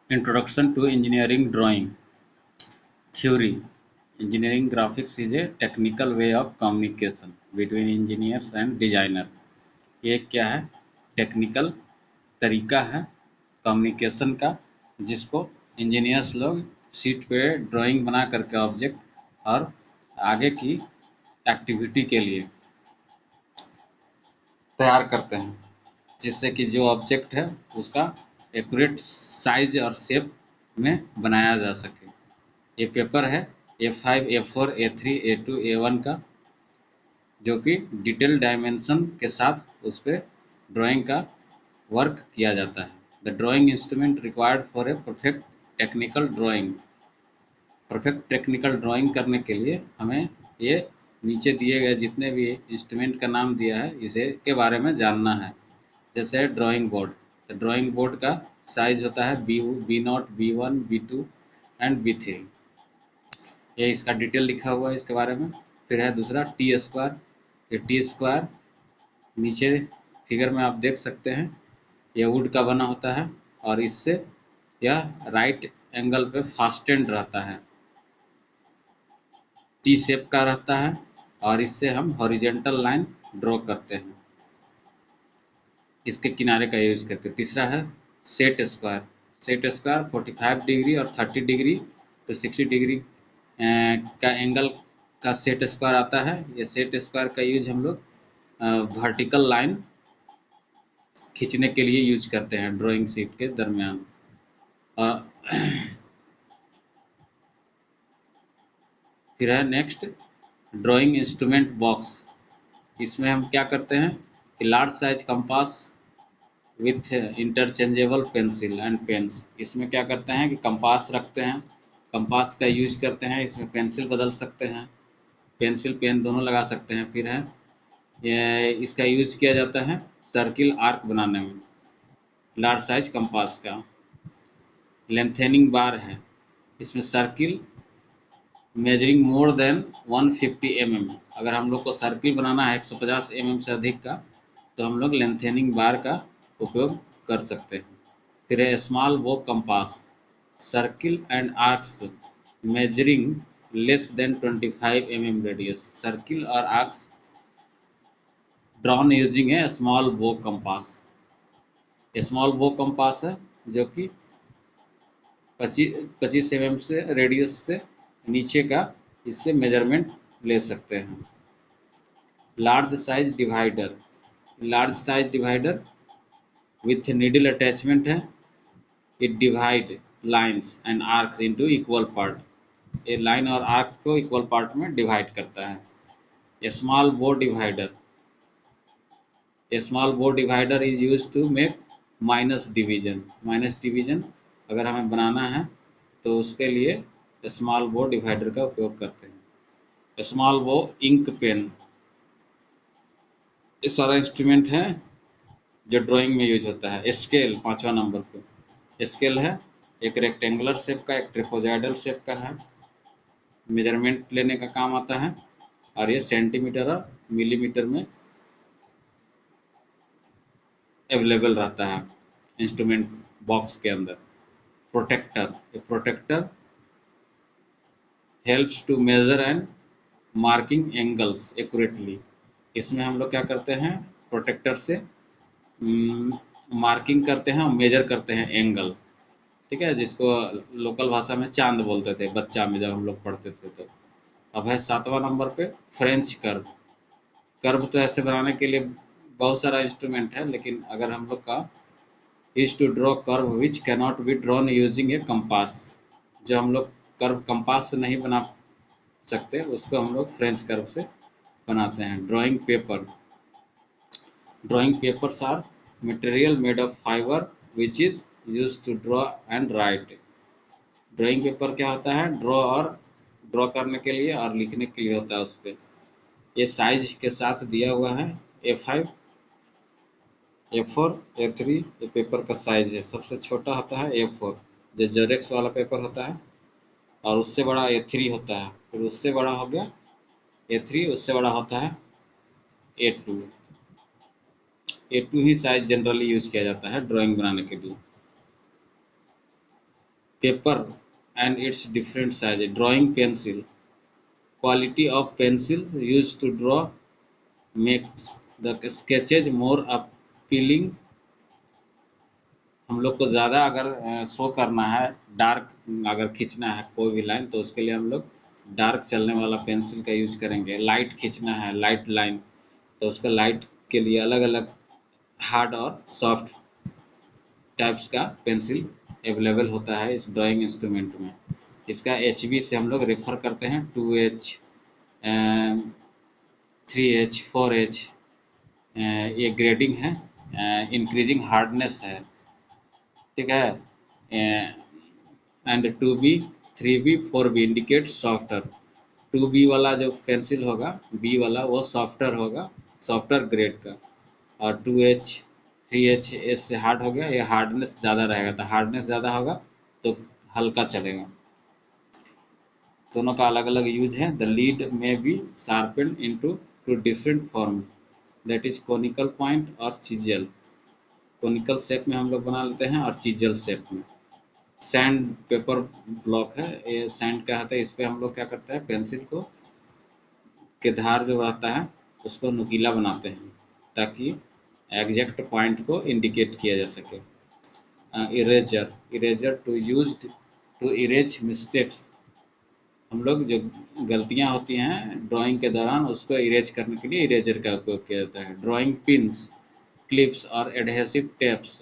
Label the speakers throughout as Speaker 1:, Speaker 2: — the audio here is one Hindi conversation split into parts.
Speaker 1: Introduction to Engineering Drawing Theory. Engineering graphics is a technical way of communication between engineers and designer. ये क्या है? टेक्निकल तरीका है कम्युनिकेशन का, जिसको इंजीनियर्स लोग शीट पे ड्राइंग बना करके ऑब्जेक्ट और आगे की एक्टिविटी के लिए तैयार करते हैं, जिससे कि जो ऑब्जेक्ट है उसका एक्यूरेट साइज और शेप में बनाया जा सके। ये पेपर है A5, A4, A3, A2, A1 का, जो कि डिटेल डायमेंशन के साथ उस पर ड्राइंग का वर्क किया जाता है। The drawing instrument required for a perfect technical drawing. Perfect technical drawing करने के लिए हमें ये नीचे दिए गए जितने भी इंस्ट्रूमेंट का नाम दिया है इसे के बारे में जानना है। जैसे ड्राइंग बोर्ड, तो ड्राइंग बोर्ड का साइज होता है B0, B1, B2 and B3। ये इसका डिटेल लिखा हुआ है इसके बारे में। फिर है दूसरा टी स्क्वायर। ये टी स्क्वायर नीचे फिगर में आप देख सकते हैं, यह वुड का बना होता है और इससे यह राइट एंगल पे फास्टेंड रहता है, टी शेप का रहता है और इससे हम हॉरिजेंटल लाइन ड्रॉ करते हैं इसके किनारे का यूज करके। तीसरा है set square. Set square 45 degree और 30 डिग्री तो 60 डिग्री का एंगल का सेट स्क्वायर आता है। ये सेट स्क्वायर का यूज हम लोग वर्टिकल लाइन खींचने के लिए यूज करते हैं ड्राइंग शीट के दरमियान। और फिर है नेक्स्ट ड्राइंग इंस्ट्रूमेंट बॉक्स। इसमें हम क्या करते हैं कि large size compass with interchangeable pencil and pains. इसमें क्या करते हैं कि कंपास रखते हैं, कंपास का यूज करते हैं, इसमें पेंसिल बदल सकते हैं, पेंसिल पेन दोनों लगा सकते हैं। फिर है ये इसका यूज किया जाता है सर्किल आर्क बनाने में लार्ज साइज कंपास का। लेंथेनिंग बार है, इसमें circle measuring more than 150 mm। अगर हम लोग को सर्किल बनाना है 150 mm से अधिक का तो हम लोग लेंथेनिंग बार का उपयोग कर सकते हैं। फिर है small bow compass, circle and arcs measuring less than 25 mm radius. Circle और arcs drawn using a small bow compass. Small bow compass है जो कि 25 mm से रेडियस से नीचे का इससे मेजरमेंट ले सकते हैं। Large size divider, large size divider with needle attachment है। It divide lines and arcs into equal part. ये लाइन और आर्क्स को इक्वल पार्ट में डिवाइड करता है। Small bow divider, a small bow divider is use to make minus division. Minus division अगर हमें बनाना है तो उसके लिए स्मॉल बो डिवाइडर का उपयोग करते हैं। स्मॉल बो इंक पेन, ये सारा इंस्ट्रूमेंट है जो ड्राइंग में यूज होता है। स्केल 5वां नंबर पे स्केल है, एक रेक्टेंगुलर शेप का, एक ट्रेपेजॉइडल शेप का है, मेजरमेंट लेने का काम आता है और ये सेंटीमीटर और मिलीमीटर में अवेलेबल रहता है इंस्ट्रूमेंट बॉक्स के अंदर। प्रोटेक्टर, ये protractor helps to measure and marking angles accurately. इसमें हम लोग क्या करते हैं, प्रोटेक्टर से मार्किंग करते हैं और मेजर करते हैं एंगल, ठीक है, जिसको लोकल भाषा में चांद बोलते थे बच्चा में जब हम लोग पढ़ते थे तो। अब है 7वां नंबर पे फ्रेंच कर्व। कर्व तो ऐसे बनाने के लिए बहुत सारा इंस्ट्रूमेंट है, लेकिन अगर हम लोग का is to draw curve which cannot be drawn using a compass. जो हम लोग कर्व कंपास से नहीं बना सकते उसको हम लोग फ्रेंच कर्व से बनाते हैं। Drawing paper, drawing papers are material made of fibre which is use to draw and write. Drawing paper क्या होता है, ड्रॉ करने के लिए और लिखने के लिए होता है उस पर। ये साइज के साथ दिया हुआ है A5, A4, A3। ये पेपर का साइज है, सबसे छोटा होता है A4 जो जेरेक्स वाला पेपर होता है, और उससे बड़ा A3 होता है, फिर उससे बड़ा हो गया A3, उससे बड़ा होता है A2। A2 ही साइज जनरली यूज किया जाता है ड्राइंग बनाने के लिए। Paper and its different size. Drawing pencil. Quality of pencils used to draw makes the sketches more appealing. हम लोग को ज़्यादा अगर शो करना है, डार्क अगर खींचना है कोई भी लाइन, तो उसके लिए हम लोग डार्क चलने वाला पेंसिल का यूज करेंगे। लाइट खींचना है, लाइट लाइन, तो उसका लाइट के लिए अलग अलग हार्ड और सॉफ्ट टाइप्स का पेंसिल अवेलेबल होता है इस ड्राइंग इंस्ट्रूमेंट में। इसका HB से हम लोग रेफर करते हैं 2H 3H 4H, ये ग्रेडिंग है, इंक्रीजिंग हार्डनेस है, ठीक है। And 2B 3B 4B indicate softer. 2B वाला जो पेंसिल होगा, B वाला वो सॉफ्टर होगा, सॉफ्टर ग्रेड का, और 2H 3H इससे हार्ड हो गया, ये हार्डनेस ज़्यादा रहेगा, तो हार्डनेस ज़्यादा होगा तो हल्का चलेगा। दोनों का अलग अलग यूज है। The lead may be sharpened into two different forms, that is conical point और चिजल। कोनिकल शेप में हम लोग बना लेते हैं और चिजल शेप में। सैंड पेपर ब्लॉक है, ये सैंड का होता है, इस पर हम लोग क्या करते हैं, पेंसिल को के धार जो रहता है उसको नुकीला बनाते हैं ताकि एग्जैक्ट पॉइंट को इंडिकेट किया जा सके। Eraser, eraser to use to erase mistakes. हम लोग जो गलतियां होती हैं ड्राइंग के दौरान उसको इरेज करने के लिए इरेजर का उपयोग किया जाता है। ड्राइंग पिन्स, क्लिप्स और एडहेसिव टेप्स,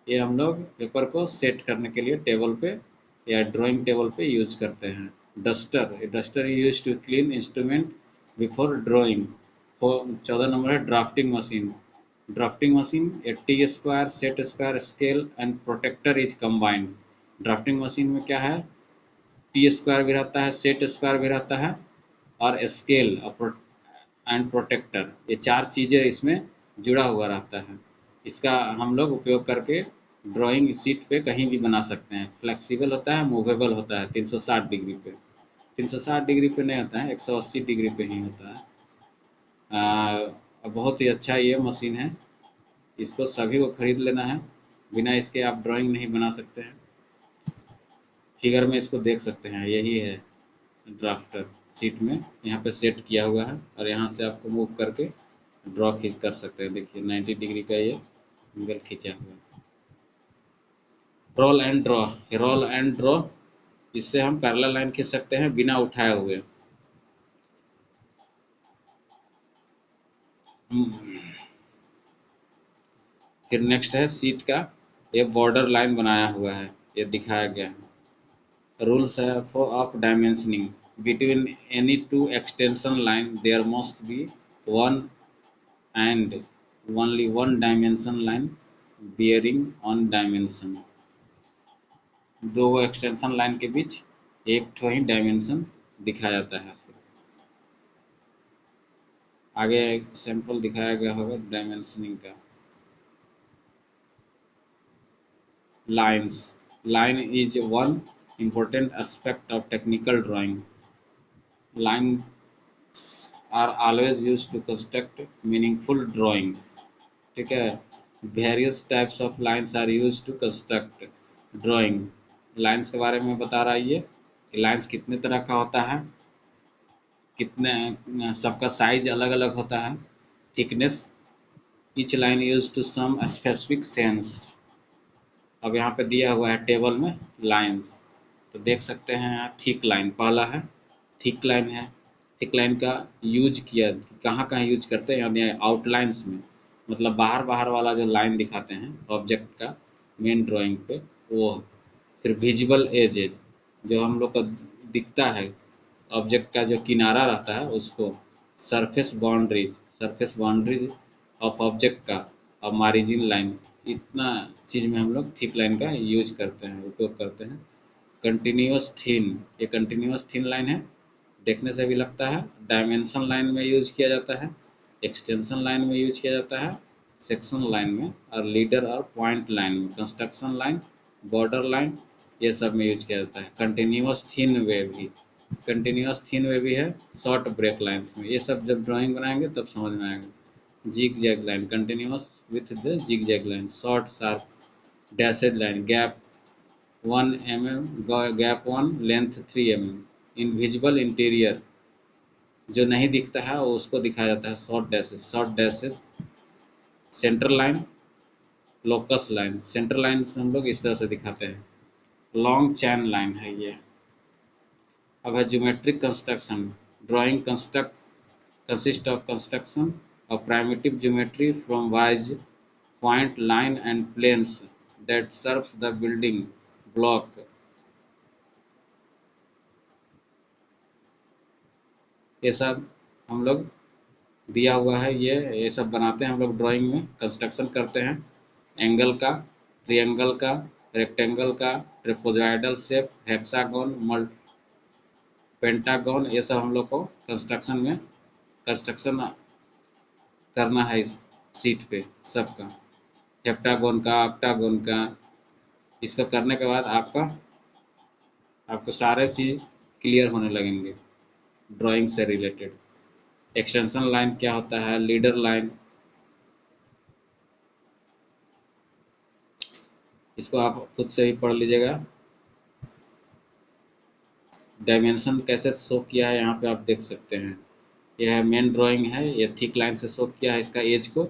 Speaker 1: ये हम लोग पेपर को सेट करने के लिए टेबल पे या ड्राइंग टेबल पे यूज करते हैं। Duster, duster use to clean instrument before drawing. 14 number है drafting machine. Drafting machine, a T square, set square, scale and protector is combined. Drafting machine में क्या है, टी स्क्वायर भी रहता है, सेट स्क्वायर भी रहता है, और स्केल एंड प्रोटेक्टर, ये चार चीज़ें इसमें जुड़ा हुआ रहता है। इसका हम लोग उपयोग करके ड्राइंग शीट पे कहीं भी बना सकते हैं। फ्लेक्सिबल होता है, मूवेबल होता है 360 डिग्री पे। 360 डिग्री पे नहीं होता है, 180 डिग्री पे ही होता है। बहुत ही अच्छा ये मशीन है, इसको सभी को खरीद लेना है, बिना इसके आप ड्राइंग नहीं बना सकते हैं। फिगर में इसको देख सकते हैं, यही है ड्राफ्टर। सीट में यहाँ पे सेट किया हुआ है और यहाँ से आपको मूव करके ड्रॉ खींच कर सकते हैं। देखिए 90 डिग्री का ये एंगल खींचा हुआ है। Roll and draw, roll and draw, इससे हम पैरेलल लाइन खींच सकते हैं बिना उठाए हुए। फिर नेक्स्ट है सीट का, ये बॉर्डर लाइन बनाया हुआ है, ये दिखाया गया है। रूल्स है for of dimensioning, between any two extension line there must be one and only one dimension line bearing on dimension। दो एक्सटेंशन लाइन के बीच एक ठो ही डायमेंशन दिखाया जाता है। आगे सैंपल दिखाया गया होगा डायमेंशनिंग का। Lines, line is one important aspect of technical drawing। Lines are always used to construct meaningful drawings, ठीक है। Various types of lines are use to construct drawing. Lines के बारे में बता रहा है ये कि लाइन्स कितने तरह का होता है, कितने सबका साइज अलग अलग होता है, thickness, each line use to some specific sense. अब यहाँ पे दिया हुआ है टेबल में लाइन्स, तो देख सकते हैं थिक लाइन पहला है, थिक लाइन है। थिक लाइन का यूज किया कहाँ कहाँ यूज करते हैं, यानी आउटलाइंस में, मतलब बाहर बाहर वाला जो लाइन दिखाते हैं ऑब्जेक्ट का मेन ड्राइंग पे वो। फिर विजिबल एजेज, जो हम लोग को दिखता है ऑब्जेक्ट का जो किनारा रहता है उसको। Surface boundaries, surface boundaries of object का, और मार्जिन लाइन, इतना चीज़ में हम लोग थिक लाइन का यूज करते हैं, उपयोग करते हैं। कंटिन्यूस थिन, ये कंटिन्यूस थिन लाइन है, देखने से भी लगता है। डायमेंशन लाइन में यूज किया जाता है, एक्सटेंशन लाइन में यूज किया जाता है, सेक्शन लाइन में, और लीडर और पॉइंट लाइन में, कंस्ट्रक्शन लाइन, बॉर्डर लाइन, ये सब में यूज किया जाता है। कंटिन्यूस थिन वे भी, कंटिन्यूस थिन वे भी है शॉर्ट ब्रेक लाइन्स में। ये सब जब ड्राइंग बनाएंगे तब समझ में आएगा। Zig zag line, continuous with the zig zag line, short sharp dashes line, gap 1 mm, gap 1, length 3 mm। Invisible interior, जो नहीं दिखता है वो उसको दिखाया जाता है short dashes. Centre line, locus line, centre line से हम लोग इस तरह से दिखाते हैं। लॉन्ग चैन लाइन है ये। अब है geometric construction. Drawing consist of construction of primitive geometry from wise point line and planes that serves the building block। ये सब हम लोग दिया हुआ है, ये सब बनाते हैं हम लोग ड्राइंग में, कंस्ट्रक्शन करते हैं। एंगल का, ट्रायंगल का, रेक्टेंगल का, ट्रेपेजॉइडल शेप, हेक्सागोन, पेंटागन, ये सब हम लोग को कंस्ट्रक्शन करना है इस सीट पे सबका। हेप्टागोन का, ऑक्टागोन का। इसको करने के बाद आपको सारे चीज़ क्लियर होने लगेंगे ड्राइंग से रिलेटेड। एक्सटेंशन लाइन क्या होता है, लीडर लाइन, इसको आप खुद से भी पढ़ लीजिएगा। डायमेंशन कैसे शो किया है यहाँ पे आप देख सकते हैं। यह है मेन ड्राइंग है, ये थिक लाइन से शो किया है इसका एज को,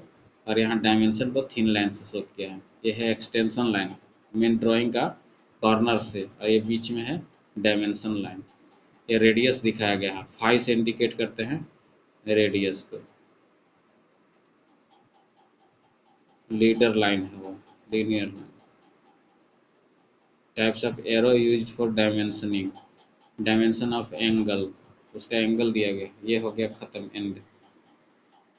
Speaker 1: और यहाँ डायमेंशन को थिन लाइन से शो किया है। ये है एक्सटेंशन लाइन मेन ड्राइंग का कॉर्नर से, और ये बीच में है डायमेंशन लाइन। ये रेडियस दिखाया गया है, 5 से इंडिकेट करते हैं रेडियस को। लीडर लाइन है वो, linear line. Types of arrow used for dimensioning. Dimension of angle, उसका एंगल दिया गया, ये हो गया ख़त्म एंड।